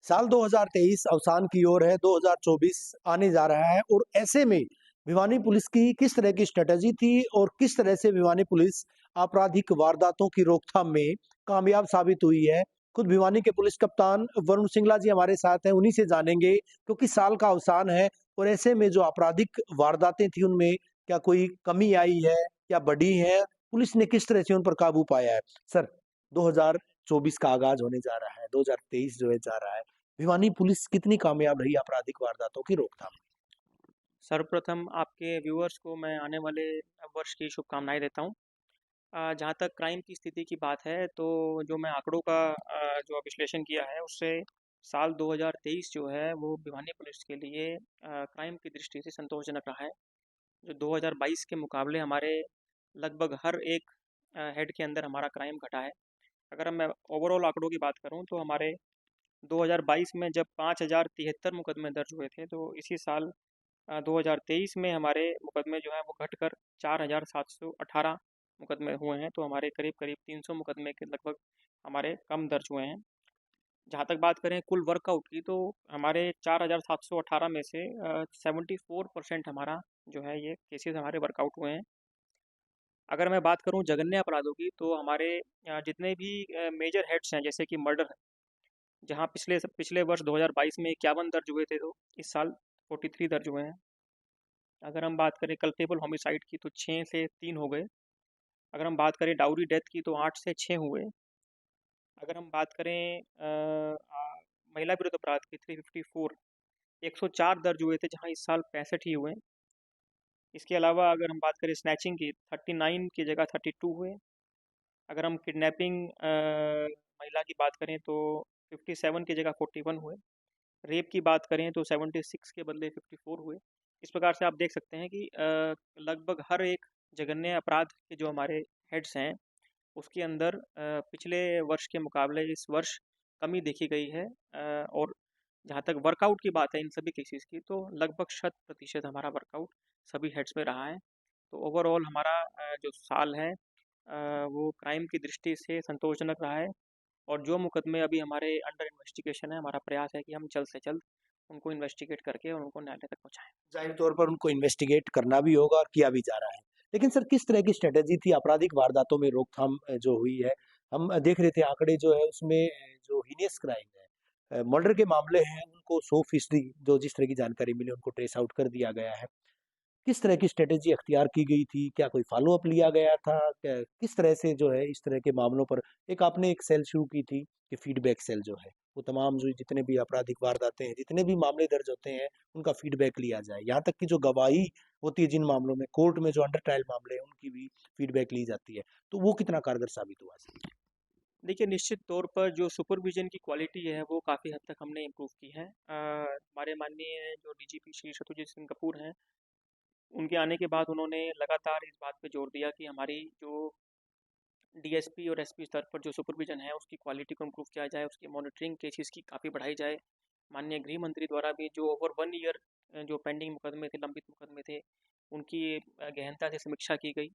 साल 2023 अवसान की ओर है, 2024 आने जा रहा है और ऐसे में भिवानी पुलिस की किस तरह की स्ट्रेटजी थी और किस तरह से भिवानी पुलिस आपराधिक वारदातों की रोकथाम में कामयाब साबित हुई है। खुद भिवानी के पुलिस कप्तान वरुण सिंगला जी हमारे साथ हैं, उन्हीं से जानेंगे क्योंकि साल का अवसान है और ऐसे में जो आपराधिक वारदातें थी उनमें क्या कोई कमी आई है या बढ़ी है, पुलिस ने किस तरह से उन पर काबू पाया है। सर, 2024 का आगाज होने जा रहा है, 2023 जो है जा रहा है, भिवानी पुलिस कितनी कामयाब रही आपराधिक वारदातों की रोकथाम में? सर्वप्रथम आपके व्यूअर्स को मैं आने वाले वर्ष की शुभकामनाएं देता हूं। जहां तक क्राइम की स्थिति की बात है तो जो मैं आंकड़ों का जो विश्लेषण किया है उससे साल 2023 जो है वो भिवानी पुलिस के लिए क्राइम की दृष्टि से संतोषजनक रहा है। जो 2022 के मुकाबले हमारे लगभग हर एक हेड के अंदर हमारा क्राइम घटा है। अगर मैं ओवरऑल आंकड़ों की बात करूं तो हमारे 2022 में जब 5073 मुकदमे दर्ज हुए थे तो इसी साल 2023 में हमारे मुकदमे जो हैं वो घटकर 4718 मुकदमे हुए हैं। तो हमारे करीब करीब 300 मुकदमे के लगभग हमारे कम दर्ज हुए हैं। जहाँ तक बात करें कुल वर्कआउट की तो हमारे 4718 में से 74% हमारा जो है ये केसेस हमारे वर्कआउट हुए हैं। अगर मैं बात करूं जघन्य अपराधों की तो हमारे जितने भी मेजर हेड्स हैं जैसे कि मर्डर, जहां पिछले पिछले वर्ष 2022 में 51 दर्ज हुए थे तो इस साल 43 दर्ज हुए हैं। अगर हम बात करें कल्पेबल होमिसाइड की तो 6 से 3 हो गए। अगर हम बात करें डाउरी डेथ की तो 8 से 6 हुए। अगर हम बात करें महिला विरुद्ध अपराध की 354 104 दर्ज हुए थे जहां इस साल 65 ही हुए। इसके अलावा अगर हम बात करें स्नैचिंग की 39 की जगह 32 हुए। अगर हम किडनैपिंग महिला की बात करें तो 57 की जगह 41 हुए। रेप की बात करें तो 76 के बदले 54 हुए। इस प्रकार से आप देख सकते हैं कि लगभग हर एक जघन्य अपराध के जो हमारे हेड्स हैं उसके अंदर पिछले वर्ष के मुकाबले इस वर्ष कमी देखी गई है। और जहाँ तक वर्कआउट की बात है इन सभी केसेस की तो लगभग 100% हमारा वर्कआउट सभी हेड्स में रहा है। तो ओवरऑल हमारा जो साल है वो क्राइम की दृष्टि से संतोषजनक रहा है। और जो मुकदमे अभी हमारे अंडर इन्वेस्टिगेशन है हमारा प्रयास है कि हम जल्द से जल्द उनको इन्वेस्टिगेट करके और उनको न्यायालय तक पहुँचाएं। जाहिर तौर पर उनको इन्वेस्टिगेट करना भी होगा और किया भी जा रहा है। लेकिन सर, किस तरह की स्ट्रेटेजी थी आपराधिक वारदातों में रोकथाम जो हुई है? हम देख रहे थे आंकड़े जो है उसमें जो हीनियस क्राइम है, मर्डर के मामले हैं उनको 100% जो जिस तरह की जानकारी मिली उनको ट्रेस आउट कर दिया गया है। किस तरह की स्ट्रेटेजी अख्तियार की गई थी? क्या कोई फ़ॉलो-अप लिया गया था? क्या किस तरह से जो है इस तरह के मामलों पर एक आपने एक सेल शुरू की थी कि फीडबैक सेल जो है, वो तमाम जो जितने भी आपराधिक वारदातें हैं, जितने भी मामले दर्ज होते हैं, उनका फीडबैक लिया जाए। यहाँ तक कि जो गवाही होती है जिन मामलों में, कोर्ट में जो अंडर ट्रायल मामले हैं, उनकी भी फीडबैक ली जाती है। तो वो कितना कारगर साबित हुआ सर? देखिए निश्चित तौर पर जो सुपरविजन की क्वालिटी है वो काफ़ी हद तक हमने इम्प्रूव की है। हमारे माननीय जो डीजीपी श्री शत्रुजीत सिंह कपूर हैं उनके आने के बाद उन्होंने लगातार इस बात पे जोर दिया कि हमारी जो डीएसपी और एसपी स्तर पर जो सुपरविजन है उसकी क्वालिटी को इम्प्रूव किया जाए, उसकी मॉनिटरिंग केसेस की काफ़ी बढ़ाई जाए। माननीय गृह मंत्री द्वारा भी जो ओवर 1 ईयर जो पेंडिंग मुकदमे थे, लंबित मुकदमे थे, उनकी गहनता से समीक्षा की गई।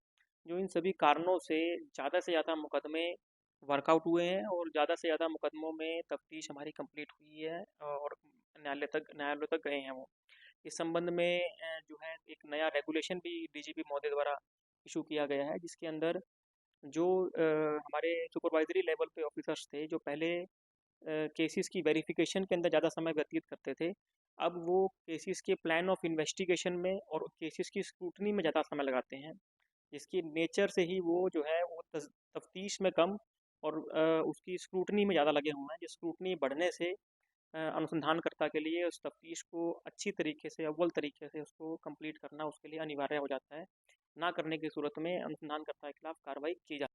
जो इन सभी कारणों से ज़्यादा मुकदमे वर्कआउट हुए हैं और ज़्यादा से ज़्यादा मुकदमों में तफ्तीश हमारी कंप्लीट हुई है और न्यायालय तक गए हैं वो। इस संबंध में जो है एक नया रेगुलेशन भी डीजीपी महोदय द्वारा इशू किया गया है जिसके अंदर जो हमारे सुपरवाइजरी लेवल पे ऑफिसर्स थे जो पहले केसेस की वेरिफिकेशन के अंदर ज़्यादा समय व्यतीत करते थे, अब वो केसेस के प्लान ऑफ इन्वेस्टिगेशन में और केसेस की स्क्रूटनी में ज़्यादा समय लगाते हैं। जिसकी नेचर से ही वो जो है वो तफ्तीश में कम और उसकी स्क्रूटनी में ज़्यादा लगे हुए हैं। जिस स्क्रूटनी बढ़ने से अनुसंधानकर्ता के लिए उस तफ्तीश को अच्छी तरीके से अव्वल तरीके से उसको कंप्लीट करना उसके लिए अनिवार्य हो जाता है। ना करने की सूरत में अनुसंधानकर्ता के खिलाफ कार्रवाई की जा